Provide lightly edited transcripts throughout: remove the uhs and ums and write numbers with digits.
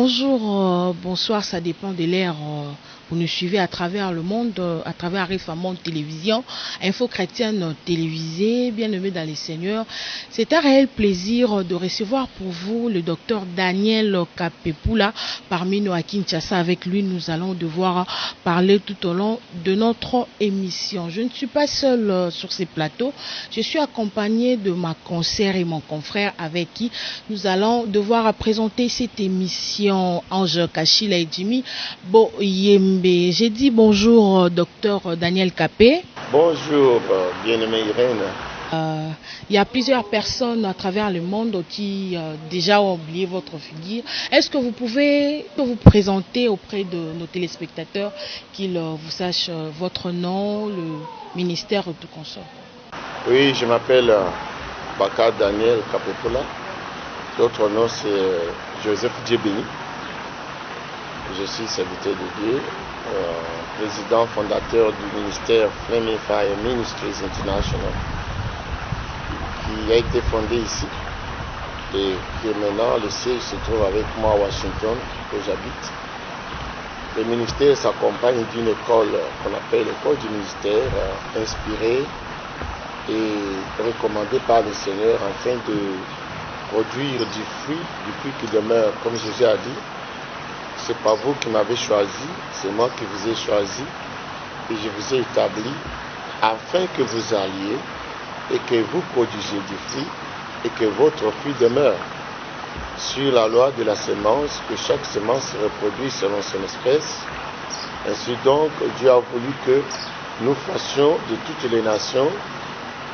bonjour, bonsoir, ça dépend de l'ère. Vous nous suivez à travers le monde, à travers récemment télévision, Info Chrétienne télévisée, bien-aimés dans les Seigneurs. C'est un réel plaisir de recevoir pour vous le docteur Daniel Kapepula parmi nous à Kinshasa. Avec lui, nous allons devoir parler tout au long de notre émission. Je ne suis pas seul sur ces plateaux, je suis accompagné de ma consoeur et mon confrère avec qui nous allons devoir présenter cette émission. Ange Kachila et Jimmy Boyembe. J'ai dit bonjour, docteur Daniel Kapé. Bonjour, bien-aimée Irène. Il y a plusieurs personnes à travers le monde qui déjà ont oublié votre figure. Est-ce que vous pouvez vous présenter auprès de nos téléspectateurs, qu'ils vous sachent votre nom, le ministère et tout consort? Oui, je m'appelle Baka Daniel Kapepula. L'autre nom c'est Joseph Djebeni. Je suis serviteur de Dieu, président fondateur du ministère Flaming Fire Ministries International, qui a été fondé ici et qui maintenant le siège se trouve avec moi à Washington, où j'habite. Le ministère s'accompagne d'une école qu'on appelle l'école du ministère, inspirée et recommandée par le Seigneur afin de produire du fruit qui demeure, comme Jésus a dit. C'est pas vous qui m'avez choisi, c'est moi qui vous ai choisi et je vous ai établi afin que vous alliez et que vous produisiez du fruit et que votre fruit demeure. Sur la loi de la semence, que chaque semence se reproduise selon son espèce. Ainsi donc, Dieu a voulu que nous fassions de toutes les nations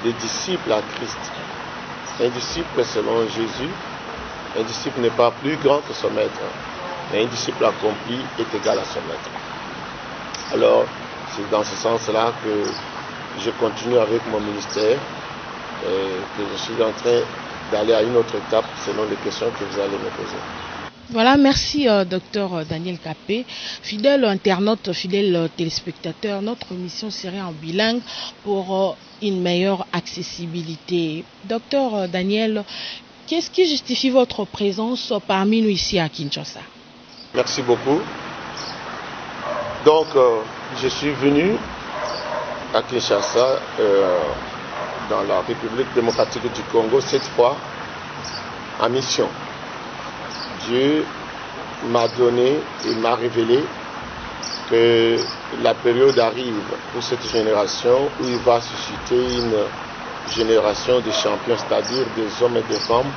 des disciples à Christ. Un disciple selon Jésus, un disciple n'est pas plus grand que son maître. Mais un disciple accompli est égal à son maître. Alors, c'est dans ce sens-là que je continue avec mon ministère et que je suis en train d'aller à une autre étape selon les questions que vous allez me poser. Voilà, merci docteur Daniel Kapé. Fidèle internaute, fidèle téléspectateur, notre mission serait en bilingue pour une meilleure accessibilité. Docteur Daniel, qu'est-ce qui justifie votre présence parmi nous ici à Kinshasa? Merci beaucoup. Donc, je suis venu à Kinshasa, dans la République démocratique du Congo, cette fois en mission. Dieu m'a donné et m'a révélé que la période arrive pour cette génération où il va susciter une génération de champions, c'est-à-dire des hommes et des femmes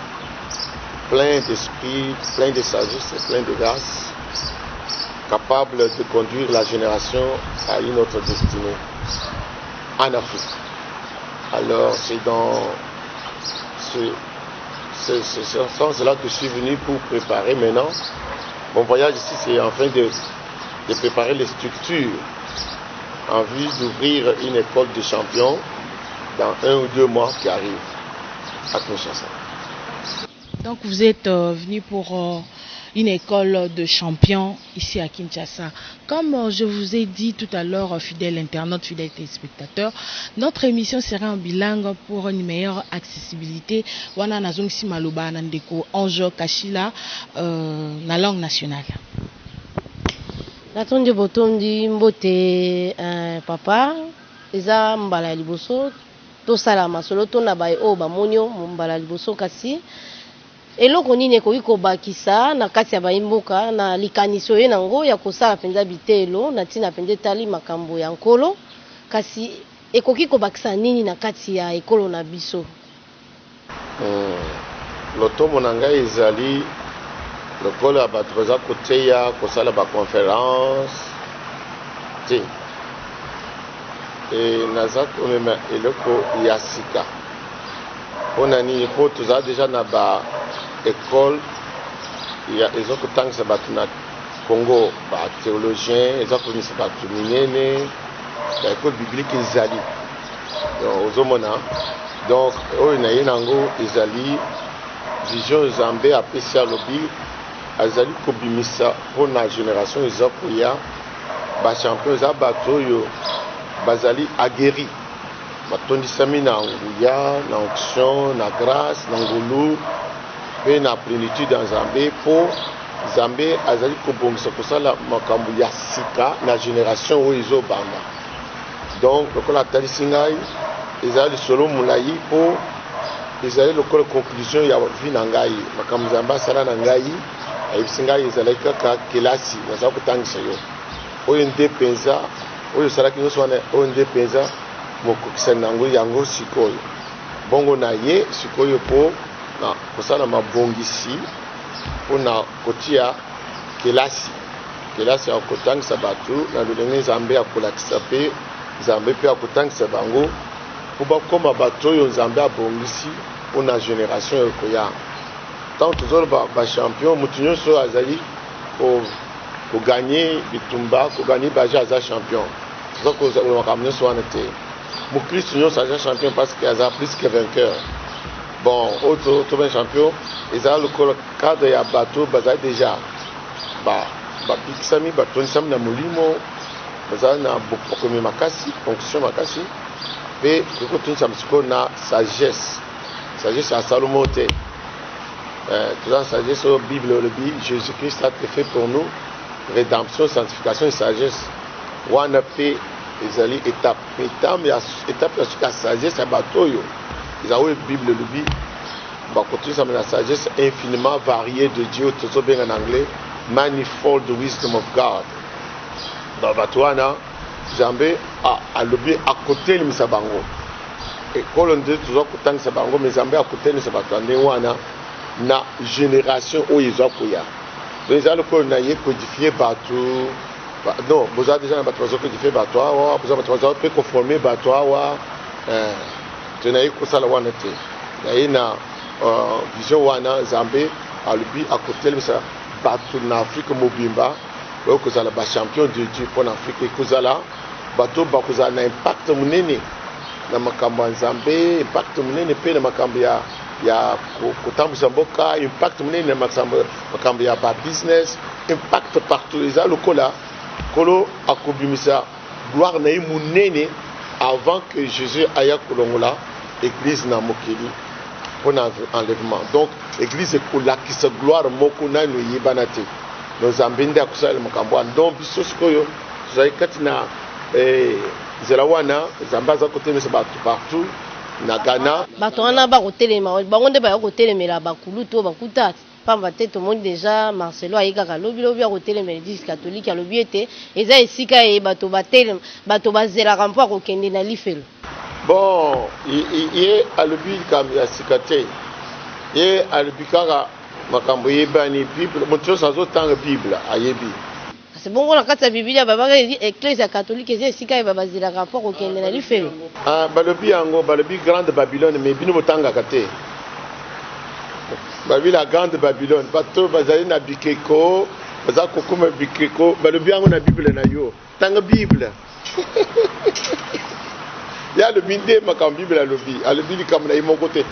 pleins d'esprit, pleins de sagesse et pleins de grâce, capables de conduire la génération à une autre destinée en Afrique. Alors c'est dans ce sens-là que je suis venu pour préparer maintenant. Mon voyage ici, c'est en train de préparer les structures en vue d'ouvrir une école de champions dans 1 ou 2 mois qui arrivent à Kinshasa. Donc vous êtes venu pour une école de champions ici à Kinshasa. Comme je vous ai dit tout à l'heure, fidèle internaute, fidèle téléspectateur, notre émission sera en bilingue pour une meilleure accessibilité. Wana nazong si maloba nandeko Ange Kachila na langue nationale. Natondi botondi mbote papa eza mbala liboso to sala masolo to na bai o ba monyo mbala liboso kasi eloko nini ekoki kobakisa na kati ya baimboka na likaniso ye nango ya kosala penza bitelo na tina pende tali makambo ya nkolo kasi ekoki kobakisa nini na kati ya ekolo na biso? Lotombo na ngai ezali lokolo ya bato baza koteya kosala baconférence te naza komema eloko ya sika mpona nini mpo toza deja na école eza kotangisa bato na Congo bathéologien eza komisa bato minene baekole biblique ezali ozomona donc oyo na ye nango ezali vision Nzambe apesi alobi azali kobimisa mpona génération eza koya bachampion eza bato oyo bazali aguerri batondisami na nguya na onction na grâce na ngolu pe na plénitude ya Nzambe po Nzambe azali kobongisa kosala makambo ya sika na génération oyo ezobanda. Donc lokola atalisi ngai ezali lisolo molai mpo ezali lokola conclusion ya vie na ngai. Makambo Nzambe asala na ngai ayebisi ngai ezalaki kaka kelasi naza kotangisa yo oyo nde mpenza oyo osalaki nyonso wana oyo nde mpenza mokokisani nango yango sikoyo bongo na ye sikoyo mpo na kosala mabongisi mpona kotia kelasi ya kotangisa bato na lolenge Nzambe akolakisa mpe Nzambe mpe akotangisa bango mpo bakoma bato oyo Nzambe abongisi mpona génération oyo koya. Tant tozoloba bachampion motu nyonso oyo azali koganye bitumba koganye baje aza champion toza kozala makambo nyonso wana te. Mokristo nyonso aza champion parce que aza plus que vainqueur. Bon oyo toben champion ezala lokola cadre ya bato bazali déjà babikisami batonisami na molimo bazali na bokomi makasi fonction makasi mpe kokotonisama sikoyo na sagesse ya Salomo te. Toza sagesse oyo Bible olobi Jésus-Christ a fait pour nous rédemption sanctification et sagesse wana mpe ezali étape ya suka ya sagesse ya bato oyo eza oyo Bible olobi bakotonisama na sagesse infiniment variée de Dieu tozobenga na anglais manifold wisdom of God. Dans bato wana Nzambe alobi akotelemisa bango ekolo nde toza kotangisa bango me Nzambe akotelemisa bato ya ndenge wana na génération oyo ezwa koya. Donc ezali lokolo na ye kodifie bato non boza déjà na bato baza kodifie bato awa boza bato baza mpe koforme bato awa te na ye kosala wana te na ye na vision wana Nzambe alobi akotelemisa bato na Afrique mobimba oyo kozala bachampion de Dieu mpo na Afrique ekozala bato bakozala na impact monene na makambo ya Nzambe impact monene mpe na makambo ya kotambwisa mboka impact monene na makambo ya business impact partout eza lokola kolo akobimisa gloire na ye monene avant que Jésus aya kolongola église na mokili mpona enlèvement. Donc église ekolakisa gloire moko nano eyebana te no Nzambe nde akosala makambo wana. Donc biso sikoyo tozali kati na nzela wana Nzambe aza kotelemisa bato partout na Ghana bato wana bakotelema bango nde baya kotelemela bakulu to bakuta pamba te tomoni déjà Marcelo ayekaka lobi akotelemela église catholique alobi ete eza esika ye bato batelema bato bazelaka mpo akokende na lifelo. Bon ye alobi likambo ya sika te ye alobi kaka makambo yebani Bible moto nyonso azotanga Bible ayebi. C'est bon na kati ya Biblia babaka église catholique eza esika ye bazelaka mpo akokende na lifelo. Balobi yango balobi grande Babylone mais bino botangaka te. Balobi la grande Babylone bato bazali na bikeko baza kokoma bikeko balobi yango na Bible na yo tanga Bible. Ya alobi nde makambo Bible alobi likambo na ye moko te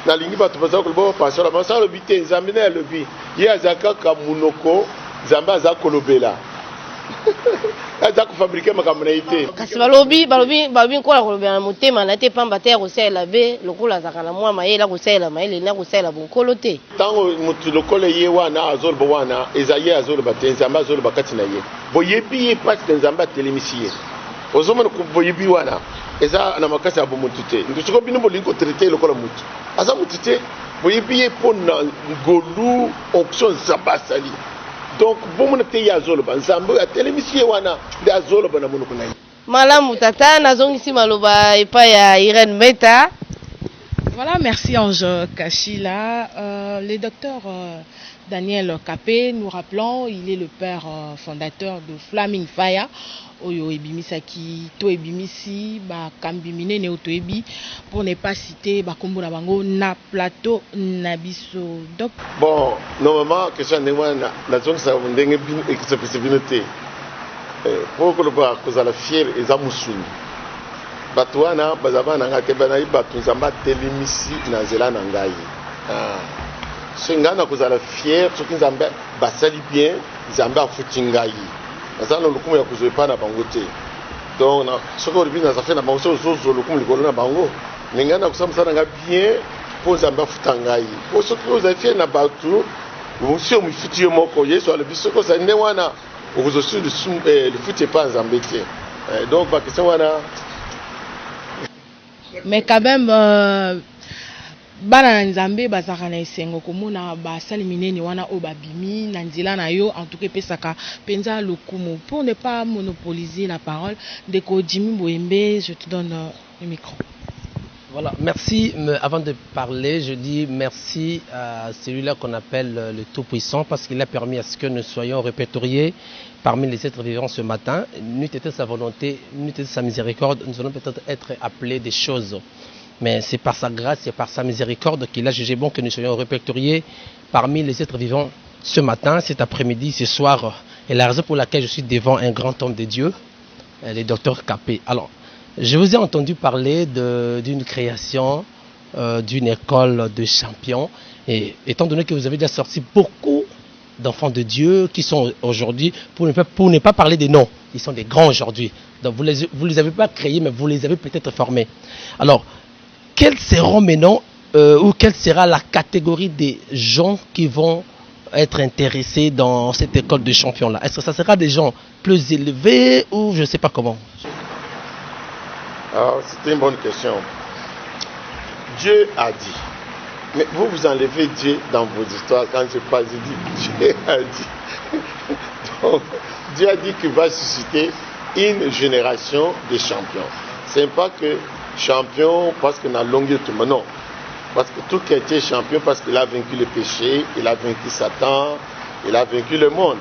nalingi bato baza koloba passion la masa alobi te Nzambe na alobi ye aza kaka munoko Nzambe aza kolobela aza kofabrike makambo na ye te kasi balobi nkola kolobela na motema na te pamba te ya kosalela be lokola azaka na mwa mayele akosalela mayele na kosalela bonkolo te ntango motu lokola ye wana azoloba wana eza ye azoloba te Nzambe azoloba kati na ye boyebi ye parce que Nzambe atelemisi ye ozomona boyebi wana eza na makasi ya bomutu te ndosoko bino bolingi kotraite lokola mutu aza mutu te boyebi ye mpo na ngolu onction Nzambe asali. Donc bomona te ye azoloba Nzambe atelemisi ye wana nde azoloba na monoko na ye. Malamu tata nazongisi maloba epai ya Irene Meta. Voilà, merci Ange Kachila. Le docteur Daniel Kapé, nous rappelons, il est le père fondateur de Flaming Fire. Oyo ebimisaki to ebimisi ba kambimine ne otoebi pour ne pas citer ba kombo na bango na plateau na biso. Donc bon, normalement question ndengwana na zone sa ndenge bin exceptionnalité. Pour que le ba kozala fier eza musuni. Bato wana bazabana ngate bana ibatu Nzambe telimisi na zela na ngai. Sengana kozala fier soki Nzambe basali bien Nzambe afuti ngai. Azana lokumu ya kuzoepa na bango te. Donc na soko ribi na zafe na bango so lokumu likolo na bango. Ningana kusama sana nga bien po Nzambe afuta ngai. Po soki ozafie na batu si on me fout moko yeso le biso ko ça ne wana okozosu le foot pas embêté donc ba question wana mais quand même bana nzambe bazaka na esengo komona basali minene wana o babimi na nzela na yo en tout cas pesaka penza lokumu. Pour ne pas monopoliser la parole de Jimmy Boembe, je te donne le micro. Voilà, merci. Mais avant de parler, je dis merci à celui-là qu'on appelle le Tout-Puissant parce qu'il a permis à ce que nous soyons répertoriés parmi les êtres vivants ce matin. N'eût été sa volonté, n'eût été sa miséricorde, nous allons peut-être être appelés des choses. Mais c'est par sa grâce, c'est par sa miséricorde qu'il a jugé bon que nous soyons répertoriés parmi les êtres vivants ce matin, cet après-midi, ce soir. Et la raison pour laquelle je suis devant un grand homme de Dieu, le docteur Capé. Alors, je vous ai entendu parler d'une création, d'une école de champions. Et étant donné que vous avez déjà sorti beaucoup d'enfants de Dieu qui sont aujourd'hui, pour ne pas parler des noms, ils sont des grands aujourd'hui. Donc vous les avez pas créés, mais vous les avez peut-être formés. Alors, quels seront maintenant, ou quelle sera la catégorie des gens qui vont être intéressés dans cette école de champions-là? Est-ce que ça sera des gens plus élevés ou je ne sais pas comment? Alors, c'est une bonne question. Dieu a dit. Mais vous enlevez Dieu dans vos histoires. Quand je parle, je dis Dieu a dit. Donc, Dieu a dit qu'il va susciter une génération de champions. Ce n'est pas que champion parce qu'on a longué tout le monde. Non. Parce que tout qui a été champion parce qu'il a vaincu le péché, il a vaincu Satan, il a vaincu le monde.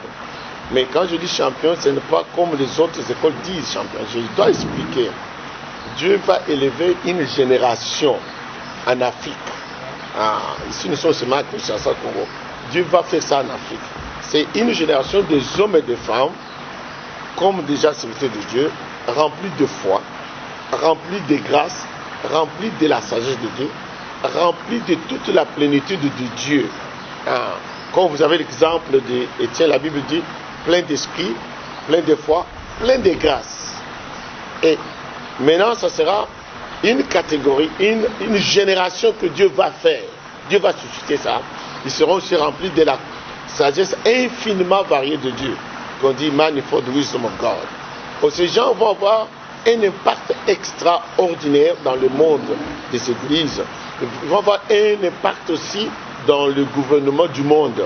Mais quand je dis champion, ce n'est pas comme les autres écoles disent champion. Je dois expliquer. Dieu va élever une génération en Afrique. Ici, nous sommes seulement à Kinshasa, Congo. Dieu va faire ça en Afrique. C'est une génération des hommes et des femmes, comme déjà serviteurs de Dieu, remplis de foi, remplis de grâce, remplis de la sagesse de Dieu, remplis de toute la plénitude de Dieu. Quand vous avez l'exemple d'Étienne, la Bible dit plein d'esprit, plein de foi, plein de grâce. Et maintenant, ça sera une catégorie, une génération que Dieu va faire. Dieu va susciter ça. Ils seront aussi remplis de la sagesse infiniment variée de Dieu. Qu'on dit manifold wisdom of God. Donc, ces gens vont avoir un impact extraordinaire dans le monde des églises. Ils vont avoir un impact aussi dans le gouvernement du monde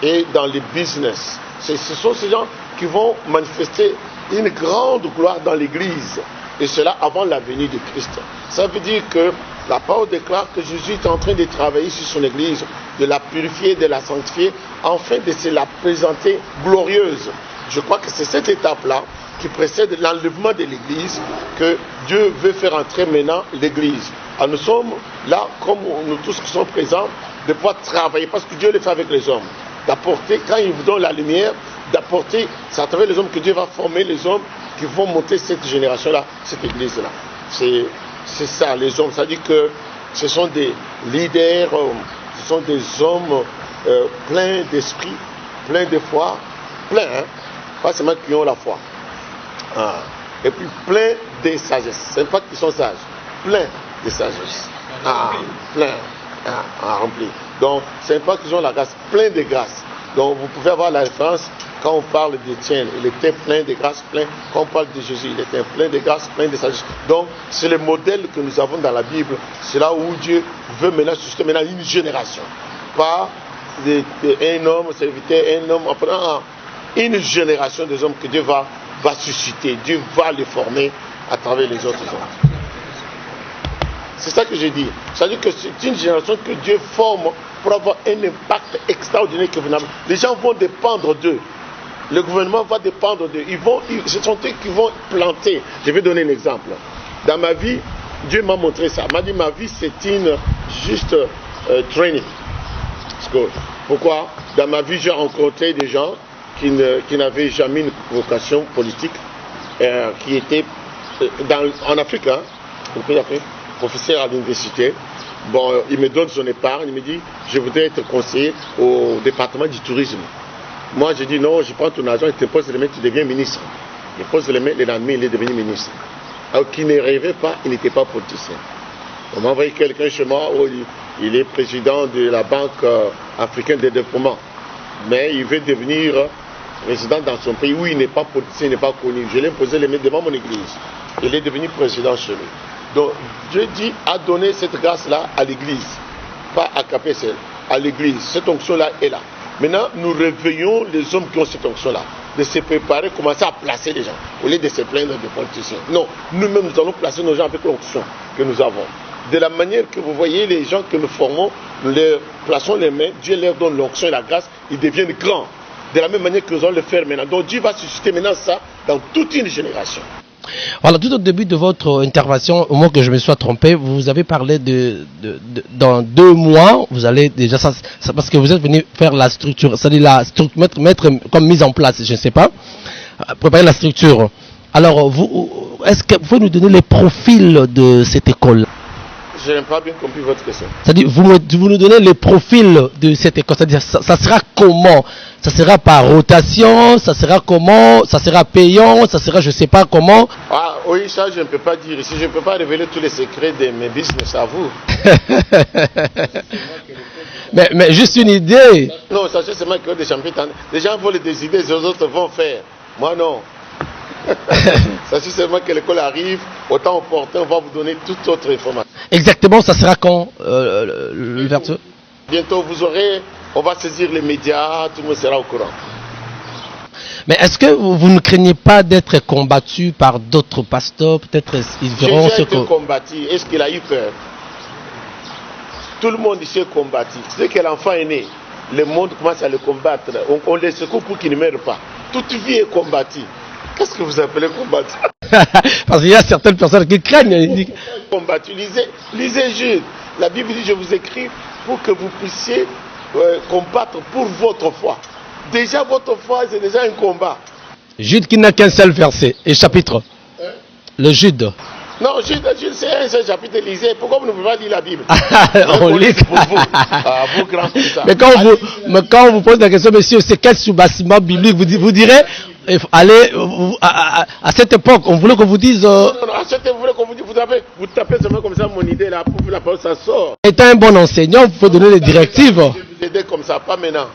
et dans les business. Ce sont ces gens qui vont manifester une grande gloire dans l'église. Et cela avant la venue de Christ. Ça veut dire que la parole déclare que Jésus est en train de travailler sur son église, de la purifier, de la sanctifier, afin de se la présenter glorieuse. Je crois que c'est cette étape-là qui précède l'enlèvement de l'église que Dieu veut faire entrer maintenant l'église. Alors nous sommes là, comme nous tous qui sommes présents, de pouvoir travailler, parce que Dieu le fait avec les hommes. D'apporter, quand il vous donne la lumière, d'apporter, c'est à travers les hommes que Dieu va former les hommes qui vont monter cette génération-là, cette église-là. C'est ça, les hommes. Ça dit que ce sont des leaders, ce sont des hommes pleins d'esprit, pleins de foi, pleins, pas seulement qui ont la foi. Et puis pleins de sagesse. Ce n'est pas qu'ils sont sages, pleins de sagesse. Pleins, remplis. Donc, ce n'est pas qu'ils ont la grâce, plein de grâce. Donc, vous pouvez avoir la référence. Quand on parle d'Étienne, il était plein de grâce, plein. Quand on parle de Jésus, il était plein de grâce, plein de sagesse. Donc, c'est le modèle que nous avons dans la Bible. C'est là où Dieu veut maintenant susciter une génération. Pas un homme, serviteur, un homme, une génération des hommes que Dieu va susciter. Dieu va les former à travers les autres hommes. C'est ça que je dis. C'est-à-dire que c'est une génération que Dieu forme pour avoir un impact extraordinaire que vous n'avez. Les gens vont dépendre d'eux. Le gouvernement va dépendre d'eux. Ce sont eux qui vont planter. Je vais donner un exemple. Dans ma vie, Dieu m'a montré ça. Il m'a dit ma vie c'est une juste training school. Pourquoi? Dans ma vie, j'ai rencontré des gens qui n'avaient jamais une vocation politique, qui étaient en Afrique, au pays d'Afrique, professeur à l'université. Bon, il me donne son épargne, il me dit je voudrais être conseiller au département du tourisme. Moi, je dis non, je prends ton argent, il te pose les mains, tu deviens ministre. Il pose les mains, le lendemain, il est devenu ministre. Alors qu'il ne rêvait pas, il n'était pas politicien. On m'a envoyé quelqu'un chez moi, il est président de la Banque africaine de développement. mais il veut devenir président dans son pays où il n'est pas politicien, il n'est pas connu. Je l'ai posé les mains devant mon église. Il est devenu président chez lui. Donc Dieu dit a donné cette grâce-là à l'église, pas à KPSL, à l'église. Cette onction-là est là. Maintenant, nous réveillons les hommes qui ont cette onction-là, de se préparer, commencer à placer les gens, au lieu de se plaindre des politiciens. Non, nous-mêmes, nous allons placer nos gens avec l'onction que nous avons. De la manière que vous voyez les gens que nous formons, nous leur plaçons les mains, Dieu leur donne l'onction et la grâce, ils deviennent grands. De la même manière que nous allons le faire maintenant. Donc Dieu va susciter maintenant ça dans toute une génération. Voilà, tout au début de votre intervention, au moment que je me sois trompé, vous avez parlé dans 2 mois, vous allez déjà, ça, parce que vous êtes venu faire la structure, c'est-à-dire mettre comme mise en place, je ne sais pas, préparer la structure. Alors, est-ce que vous pouvez nous donner les profils de cette école? Je n'ai pas bien compris votre question. C'est-à-dire, vous nous donnez les profils de cette école. C'est-à-dire, ça sera comment? Ça sera par rotation? Ça sera comment? Ça sera payant? Ça sera je ne sais pas comment? Ah oui, ça je ne peux pas dire ici. Je ne peux pas révéler tous les secrets de mes business à vous. mais juste une idée. Non, sachez seulement que des champions, les gens veulent des idées, les autres vont faire. Moi non. Sachez seulement que l'école arrive, au temps opportun, on va vous donner toute autre information. Exactement, ça sera quand le verso? Bientôt, vous aurez, on va saisir les médias, tout le monde sera au courant. Mais est-ce que vous ne craignez pas d'être combattu par d'autres pasteurs? Peut-être ils verront ce que... J'ai été combattu. Est-ce qu'il a eu peur? Tout le monde ici est combattu. C'est que l'enfant est né. Le monde commence à le combattre. On les secoue pour qu'il ne meure pas. Toute vie est combattue. Qu'est-ce que vous appelez combattu? Parce qu'il y a certaines personnes qui craignent. Combattu. Lisez Jude. La Bible dit, je vous écris pour que vous puissiez combattre pour votre foi. Déjà, votre foi, c'est déjà un combat. Jude qui n'a qu'un seul verset et chapitre. Le Jude. Non, Jude c'est un seul chapitre, lisez. Pourquoi vous ne pouvez pas lire la Bible? On lit. Pour vous. Vous grands comme ça. Mais quand on vous pose la question, monsieur, c'est quel sous-bâtiment biblique? Vous direz, allez, à cette époque, on voulait qu'on vous dise... Non, à cette époque, vous voulez qu'on vous dise, vous tapez seulement comme ça mon idée là, pour la parole, ça sort. Étant un bon enseignant, vous pouvez donner les directives. Je vais vous aider comme ça, pas maintenant.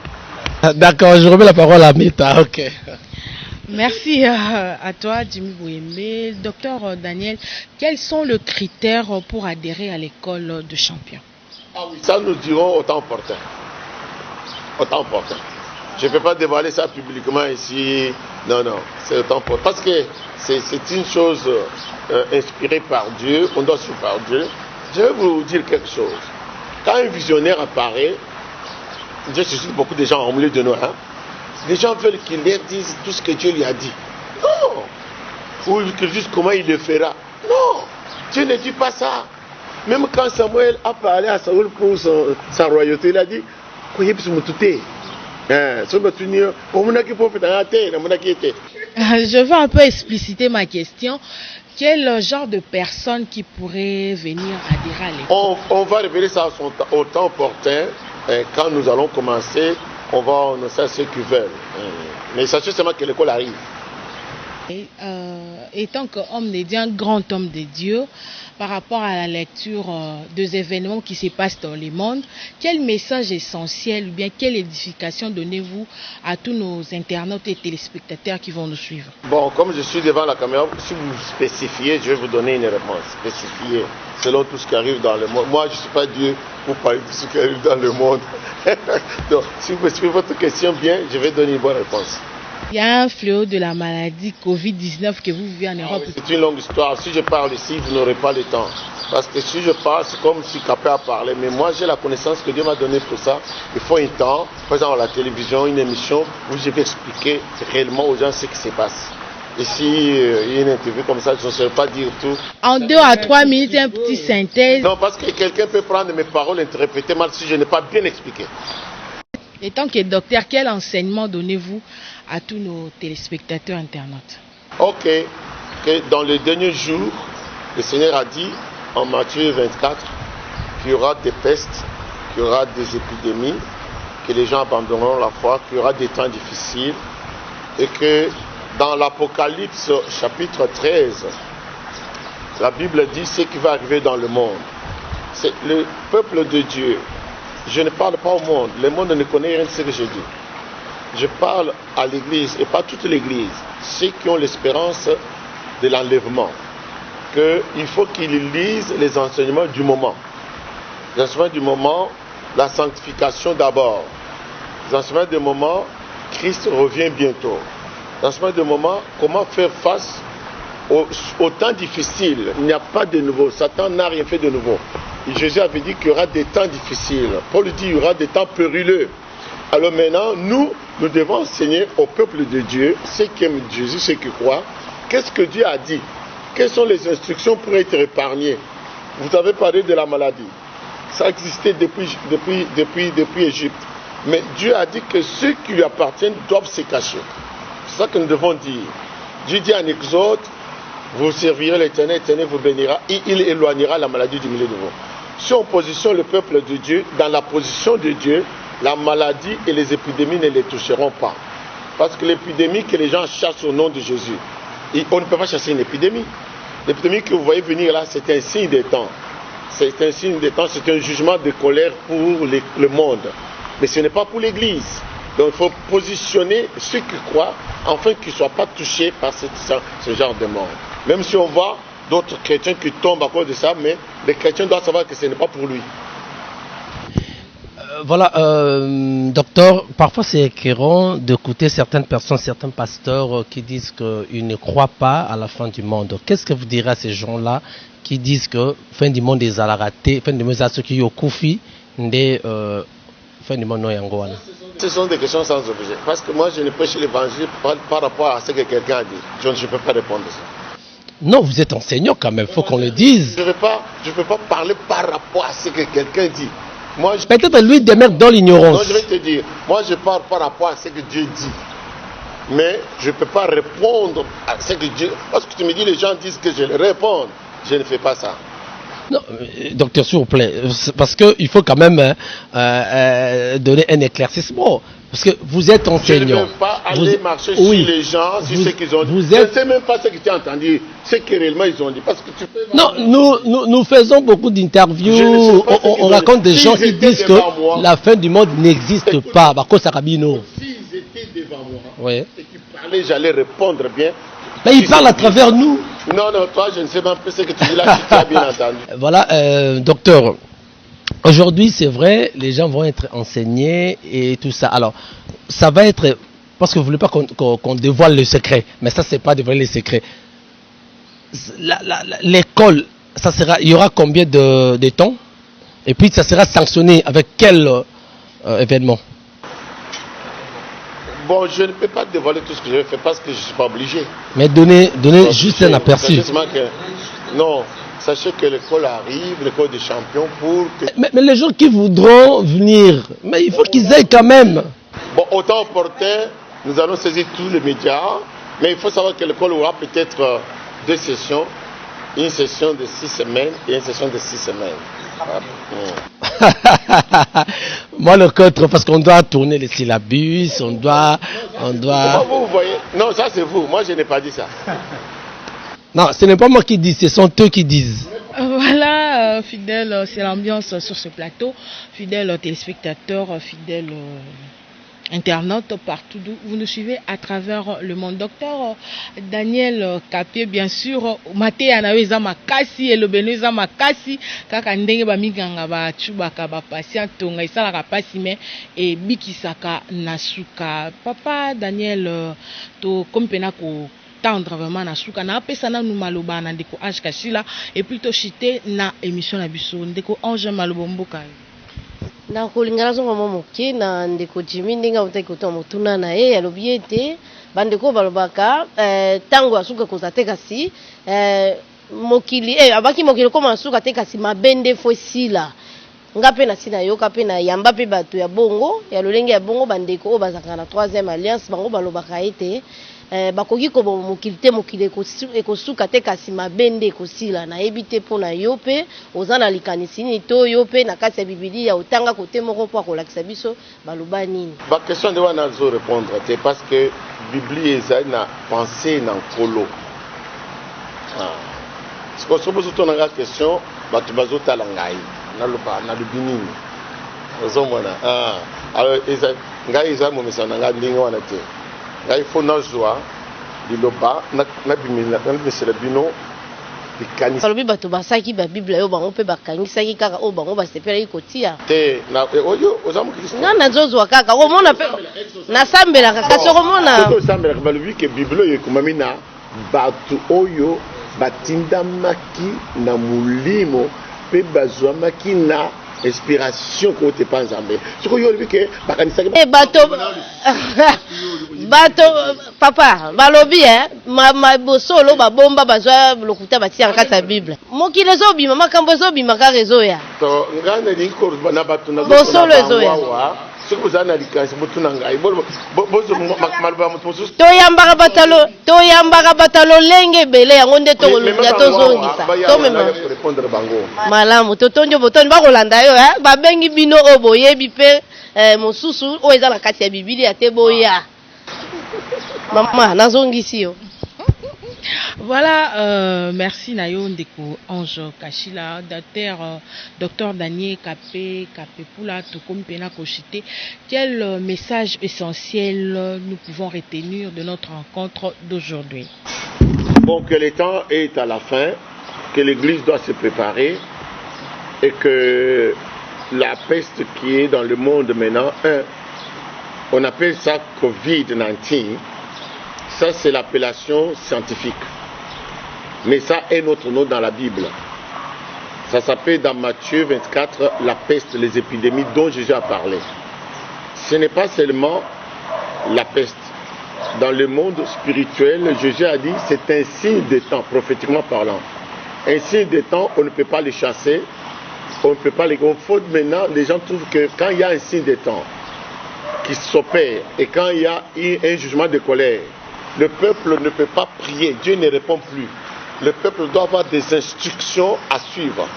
D'accord, je remets la parole à Mita, ok. Merci à toi, Jimmy Bouembe. Docteur Daniel, quels sont les critères pour adhérer à l'école de champions? Ah oui, ça nous dirons au temps opportun. Au temps opportun. Je ne peux pas dévoiler ça publiquement ici. Non, c'est au temps opportun. Parce que c'est une chose inspirée par Dieu, on doit suivre par Dieu. Je vais vous dire quelque chose. Quand un visionnaire apparaît, Dieu suscite beaucoup de gens au milieu de nous. Les gens veulent qu'il leur dise tout ce que Dieu lui a dit. Non. Ou qu'ils disent comment il le fera. Non. Dieu ne dit pas ça. Même quand Samuel a parlé à Saül pour sa royauté, il a dit je vais un peu expliciter ma question. Quel genre de personnes qui pourraient venir adhérer à l'école? On va révéler ça au temps opportun. Quand nous allons commencer, on va annoncer à ceux qui veulent. Mais sachez seulement que l'école arrive. Étant qu'homme de Dieu, un grand homme de Dieu, par rapport à la lecture des événements qui se passent dans le monde, quel message essentiel ou bien quelle édification donnez-vous à tous nos internautes et téléspectateurs qui vont nous suivre? Bon, comme je suis devant la caméra, si vous spécifiez, je vais vous donner une réponse. Spécifier selon tout ce qui arrive dans le monde. Moi, je ne suis pas Dieu pour parler de ce qui arrive dans le monde. Donc, si vous suivez votre question bien, je vais donner une bonne réponse. Il y a un fléau de la maladie Covid-19 que vous vivez en Europe. Oui, c'est une longue histoire. Si je parle ici, vous n'aurez pas le temps. Parce que si je parle, c'est comme si Capé a parlé. Mais moi, j'ai la connaissance que Dieu m'a donnée pour ça. Il faut un temps, par exemple à la télévision, une émission où je vais expliquer réellement aux gens ce qui se passe. Ici, il y a une interview comme ça, je ne saurais pas dire tout. En 2 à 3 minutes, un petit synthèse. Non, parce que quelqu'un peut prendre mes paroles et interpréter mal si je n'ai pas bien expliqué. Et tant que docteur, quel enseignement donnez-vous à tous nos téléspectateurs internautes? Ok, que dans les derniers jours, le Seigneur a dit en Matthieu 24 qu'il y aura des pestes, qu'il y aura des épidémies, que les gens abandonneront la foi, qu'il y aura des temps difficiles et que dans l'Apocalypse chapitre 13, la Bible dit ce qui va arriver dans le monde. C'est le peuple de Dieu. Je ne parle pas au monde. Le monde ne connaît rien de ce que je dis. je parle à l'église, et pas toute l'église, ceux qui ont l'espérance de l'enlèvement, qu'il faut qu'ils lisent les enseignements du moment. Les enseignements du moment, la sanctification d'abord. Les enseignements du moment, Christ revient bientôt. Les enseignements du moment, comment faire face au temps difficile. Il n'y a pas de nouveau. Satan n'a rien fait de nouveau. Et Jésus avait dit qu'il y aura des temps difficiles. Paul dit qu'il y aura des temps périlleux. Alors maintenant, nous devons enseigner au peuple de Dieu, ceux qui aiment Jésus, ceux qui croient, qu'est-ce que Dieu a dit? Quelles sont les instructions pour être épargnés? Vous avez parlé de la maladie. Ça existait depuis Égypte. Mais Dieu a dit que ceux qui lui appartiennent doivent se cacher. C'est ça que nous devons dire. Dieu dit en Exode, vous servirez l'Éternel, l'Éternel vous bénira et il éloignera la maladie du milieu de vous. Si on positionne le peuple de Dieu dans la position de Dieu, la maladie et les épidémies ne les toucheront pas. Parce que l'épidémie que les gens chassent au nom de Jésus, on ne peut pas chasser une épidémie. L'épidémie que vous voyez venir là, c'est un signe des temps. C'est un signe des temps, c'est un jugement de colère pour le monde. Mais ce n'est pas pour l'Église. Donc il faut positionner ceux qui croient, afin qu'ils ne soient pas touchés par ce genre de mort. Même si on voit d'autres chrétiens qui tombent à cause de ça, mais les chrétiens doivent savoir que ce n'est pas pour lui. Voilà, docteur, parfois c'est écœurant d'écouter certaines personnes, certains pasteurs qui disent qu'ils ne croient pas à la fin du monde. Qu'est-ce que vous direz à ces gens-là qui disent que fin du monde est à la ratée, fin du monde est à ceux qui ont koufi, fin du monde non yangoana? Ce sont des questions sans objet. Parce que moi je ne prêche l'évangile par rapport à ce que quelqu'un a dit. Je ne peux pas répondre à ça. Non, vous êtes enseignant quand même, il faut qu'on le dise. Je ne peux pas parler par rapport à ce que quelqu'un dit. Peut-être lui demeure dans l'ignorance. Non, je vais te dire, moi je parle par rapport à ce que Dieu dit. Mais je ne peux pas répondre à ce que Dieu... Parce que tu me dis, les gens disent que je les réponds. Je ne fais pas ça. Non, docteur, s'il vous plaît, parce qu'il faut quand même donner un éclaircissement. Parce que vous êtes enseignant. Je ne peux pas aller marcher sur les gens, sur ce qu'ils ont dit. Je ne sais même pas ce que tu as entendu, ce que réellement ils ont dit. Parce que tu peux... Non, nous faisons beaucoup d'interviews. On raconte des gens qui disent que la fin du monde n'existe pas. S'ils étaient devant moi et qu'ils parlaient, j'allais répondre bien. Mais ils parlent à travers nous. Non, toi, je ne sais même pas ce que tu dis là, si tu as bien entendu. Voilà, docteur. Aujourd'hui, c'est vrai, les gens vont être enseignés et tout ça. Alors, ça va être... Parce que vous ne voulez pas qu'on dévoile le secret. Mais ça, c'est pas dévoiler les secrets. L'école, il y aura combien de temps? Et puis, ça sera sanctionné avec quel événement? Bon, je ne peux pas dévoiler tout ce que je vais faire parce que je ne suis pas obligé. Mais donnez juste un aperçu. Non, sachez que l'école arrive, l'école des champions pour... Mais les gens qui voudront venir, mais il faut qu'ils aillent quand même. Bon, autant opportun, nous allons saisir tous les médias, mais il faut savoir que l'école aura peut-être 2 sessions, une session de 6 semaines et une session de 6 semaines. Moi le contre, parce qu'on doit tourner les syllabus, on doit... Comment vous voyez? Non, ça c'est vous, moi je n'ai pas dit ça. Non, ce n'est pas moi qui dis, ce sont eux qui disent. Voilà, fidèles, c'est l'ambiance sur ce plateau. Fidèles téléspectateurs, fidèles internautes partout d'où vous nous suivez à travers le monde. Docteur Daniel Kapié, bien sûr, Maté Anaweza Makasi et le Benoza Makasi, kaka ndenge ba miganga ba chubaka ba patient tonga isala ka pasi me et bikisaka nasuka. Papa Daniel to kompena ko tendre vraiment na suka na pesa na nu maloba na ndeko Ange Kashila et plutôt chité na émission na biso ndeko Ange Maloba Mboka. Na kolingana zonga moke na ndeko Jimmy ndinga utaki kutwa motuna na ye alobi ete bandeko balobaka tango asuka kozate kasi mokili abaki mokili koma asuka te kasi mabende fosila ngape na sina yoka pe na yamba pe bato ya bongo ya lolenge ya bongo bandeko o bazaka na 3e alliance bango balobaka ete bakoki ko mokili te mokili ekosuka te kasi mabende ekosila na yebi te mpona yo pe oza na likanisi nini to yo pe na kati ya bibilia otanga kote moko mpo akolakisa biso baloba nini. Bakestion nde wana azo répondre te parce que biblia ezali na pensée na nkolo. Soki bozotonanga question bato bazotala ngai nalobi nini ozomona. Alors ngai eza momesa na ngai ndenge wana te ngai fo nazwa liloba nabimisela bino likanisi balobi bato basaki babibla oyo bango mpe bakangisaki kaka oyo bango basepelaki kotia te oyo oza mokristo nga nazozwa kaka omona mpe nasambelaka kasi okomona osambelaka balobi ke bible oyo ekomami na bato oyo batindamaki na molimo mpe bazwamaki na inspiration ko te pa nzambe soko yo lobi ke bakanisaki bato papa balobi bosolo babomba bazwa lokuta batia na kati ya bible mokili ezobima makambo ezobima kaka ezoya ngai nalingi koloba na bato bosolo ezoya soki oza na likanisi motuna ngai maloba moto mosusu toyambaka batalo lenge ebele yango nde tokoluka tozongisa tomema malamu totondi botondi bakolanda yo babengi bino oyo boyebi mpe mosusu oyo eza na kati ya bibilia te boya mama nazongisi yo. Voilà, merci Nayo Ndeko Ange Kachila, docteur Daniel Kapepula Tokompena Kochite. Quel message essentiel nous pouvons retenir de notre rencontre d'aujourd'hui? Bon, que le temps est à la fin, que l'Église doit se préparer et que la peste qui est dans le monde maintenant, on appelle ça Covid-19. Ça, c'est l'appellation scientifique. Mais ça est notre nom dans la Bible. Ça s'appelle dans Matthieu 24, la peste, les épidémies dont Jésus a parlé. Ce n'est pas seulement la peste. Dans le monde spirituel, Jésus a dit c'est un signe de temps, prophétiquement parlant. Un signe de temps, on ne peut pas les chasser, on ne peut pas les confondre. Maintenant, les gens trouvent que quand il y a un signe de temps qui s'opère et quand il y a un jugement de colère, le peuple ne peut pas prier, Dieu ne répond plus. Le peuple doit avoir des instructions à suivre.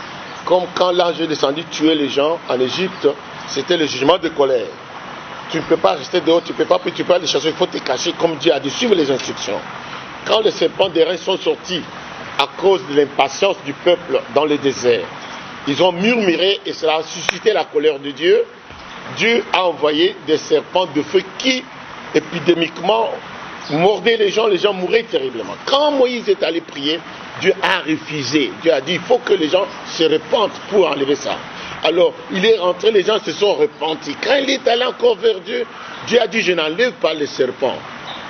Comme quand l'ange est descendu tuer les gens en Égypte, c'était le jugement de colère. Tu ne peux pas rester dehors, tu ne peux pas prier, tu peux pas les chasser, il faut te cacher comme Dieu a dit, suivre les instructions. Quand les serpents des reins sont sortis à cause de l'impatience du peuple dans le désert, ils ont murmuré et cela a suscité la colère de Dieu. Dieu a envoyé des serpents de feu qui, épidémiquement, mordaient les gens mouraient terriblement. Quand Moïse est allé prier, Dieu a refusé. Dieu a dit, il faut que les gens se repentent pour enlever ça. Alors, il est rentré, les gens se sont repentis. Quand il est allé encore vers Dieu, Dieu a dit, je n'enlève pas les serpents,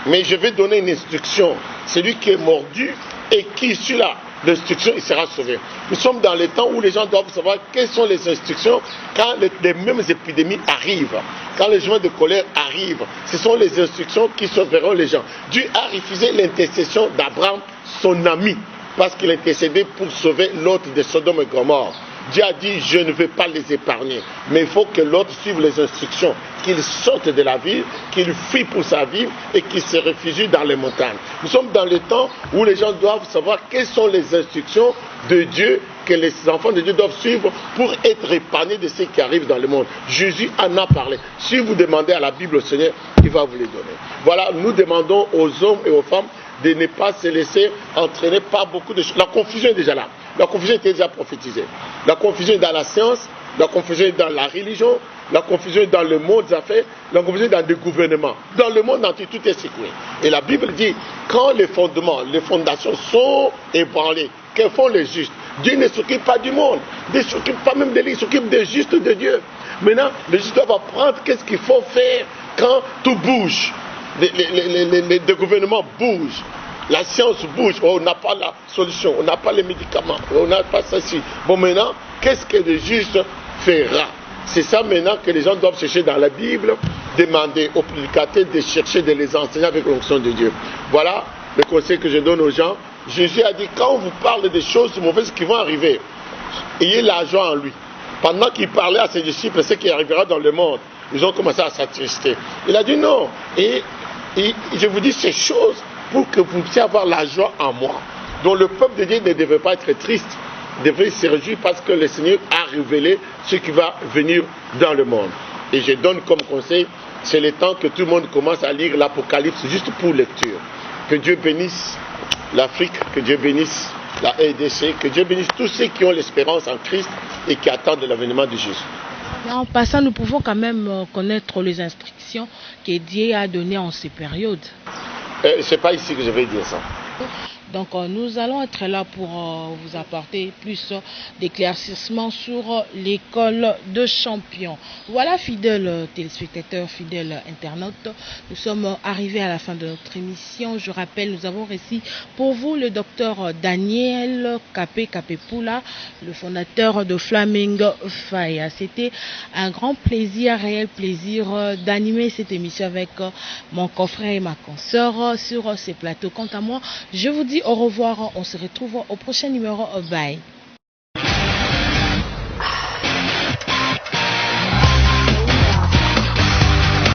mais je vais donner une instruction. Celui qui est mordu et qui suit l'instruction, il sera sauvé. Nous sommes dans les temps où les gens doivent savoir quelles sont les instructions quand les mêmes épidémies arrivent, quand les joints de colère arrivent. Ce sont les instructions qui sauveront les gens. Dieu a refusé l'intercession d'Abraham, son ami, parce qu'il intercédait pour sauver l'autre de Sodome et Gomorrhe. Dieu a dit, je ne veux pas les épargner, mais il faut que l'autre suive les instructions, qu'il sorte de la ville, qu'il fuit pour sa vie et qu'il se réfugie dans les montagnes. Nous sommes dans le temps où les gens doivent savoir quelles sont les instructions de Dieu que les enfants de Dieu doivent suivre pour être épargnés de ce qui arrive dans le monde. Jésus en a parlé. Si vous demandez à la Bible au Seigneur, il va vous les donner. Voilà, nous demandons aux hommes et aux femmes de ne pas se laisser entraîner par beaucoup de choses. La confusion est déjà là. La confusion était déjà prophétisée. La confusion est dans la science, la confusion est dans la religion, la confusion est dans le monde des affaires, la confusion est dans le gouvernement. Dans le monde entier, tout est secoué. Et la Bible dit, quand les fondements, les fondations sont ébranlées, que font les justes? Dieu ne s'occupe pas du monde. Dieu ne s'occupe pas même de lui, il s'occupe des justes de Dieu. Maintenant, les justes doivent apprendre qu'est-ce qu'il faut faire quand tout bouge. Les gouvernements bougent. La science bouge, on n'a pas la solution, on n'a pas les médicaments, on n'a pas ceci. Bon, maintenant, qu'est-ce que le juste fera? C'est ça maintenant que les gens doivent chercher dans la Bible, demander aux prédicateurs de chercher de les enseigner avec l'onction de Dieu. Voilà le conseil que je donne aux gens. Jésus a dit, quand on vous parle des choses mauvaises qui vont arriver, ayez la joie en lui. Pendant qu'il parlait à ses disciples, ce qui arrivera dans le monde, ils ont commencé à s'attrister. Il a dit non, et je vous dis ces choses pour que vous puissiez avoir la joie en moi. Donc le peuple de Dieu ne devait pas être triste, devrait se réjouir parce que le Seigneur a révélé ce qui va venir dans le monde. Et je donne comme conseil, c'est le temps que tout le monde commence à lire l'Apocalypse juste pour lecture. Que Dieu bénisse l'Afrique, que Dieu bénisse la RDC, que Dieu bénisse tous ceux qui ont l'espérance en Christ et qui attendent l'avènement de Jésus. Et en passant, nous pouvons quand même connaître les instructions qu'Edier a données en ces périodes. C'est pas ici que je vais dire ça. Donc nous allons être là pour vous apporter plus d'éclaircissements sur l'école de champions. Voilà, fidèles téléspectateurs, fidèles internautes, nous sommes arrivés à la fin de notre émission. Je rappelle, nous avons reçu pour vous le docteur Daniel Kapepula, le fondateur de Flaming Fire. C'était un grand plaisir, réel plaisir d'animer cette émission avec mon confrère et ma consoeur sur ces plateaux. Quant à moi, je vous dis au revoir, on se retrouve au prochain numéro. Bye.